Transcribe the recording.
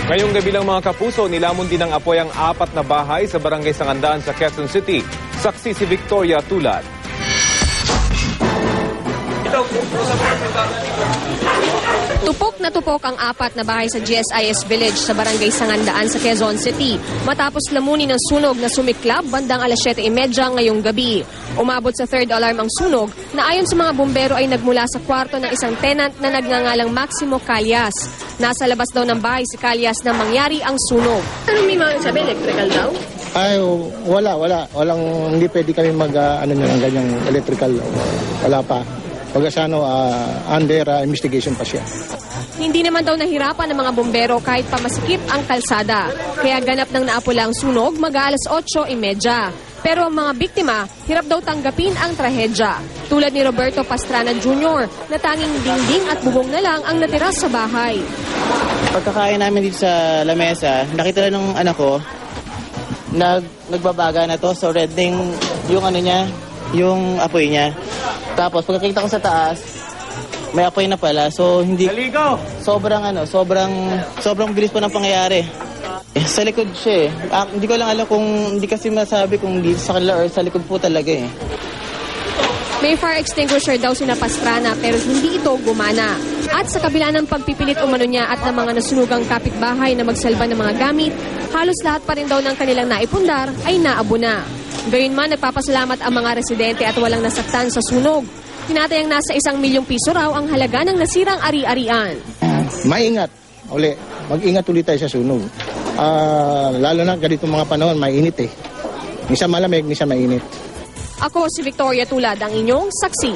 Ngayong gabi lang mga kapuso, nilamon din ng apoy ang 4 na bahay sa barangay Sangandaan sa Quezon City. Saksi si Victoria Tulad. Tupok na tupok ang 4 na bahay sa GSIS Village sa barangay Sangandaan sa Quezon City matapos lamunin ng sunog na sumiklab bandang alas 7:30 ngayong gabi. Umabot sa 3rd alarm ang sunog na ayon sa mga bumbero ay nagmula sa kwarto ng isang tenant na nagngangalang Maximo Calyas. Nasa labas daw ng bahay si Calyas na mangyari ang sunog. Anong may mga sabi? Electrical daw? Ay, wala. Hindi pwede kami ng ganyang electrical. Wala pa. Under investigation pa siya. Hindi naman daw nahirapan ng mga bumbero kahit pamasikip ang kalsada. Kaya ganap ng naapula ang sunog mag-aalas 8:30. Pero ang mga biktima, hirap daw tanggapin ang trahedya. Tulad ni Roberto Pastrana Jr. na tanging dingding at bubong na lang ang natira sa bahay. Pagkakain namin dito sa lamesa, nakita lang ng anak ko, nagbabaga na to. So red ding yung yung apoy niya. Tapos pagkakita ko sa taas, may apoy na pala. So hindi sobrang bilis po ng pangyayari. Sa likod siya eh. Hindi ko lang alam hindi kasi masabi kung dito sa kanila or sa likod po talaga eh. May fire extinguisher daw sina Pastrana pero hindi ito gumana. At sa kabila ng pagpipilit umano niya at ng mga nasunugang kapitbahay na magsalba ng mga gamit, halos lahat pa rin daw ng kanilang naipundar ay naabo na. Gayunman, nagpapasalamat ang mga residente at walang nasaktan sa sunog. Tinatayang nasa 1 milyong piso raw ang halaga ng nasirang ari-arian. Maingat. Mag-ingat ulit tayo sa sunog. Lalo na ganito mga panahon, mainit eh. Minsan malamig, minsan mainit. Ako si Victoria Tulad, ang inyong saksi.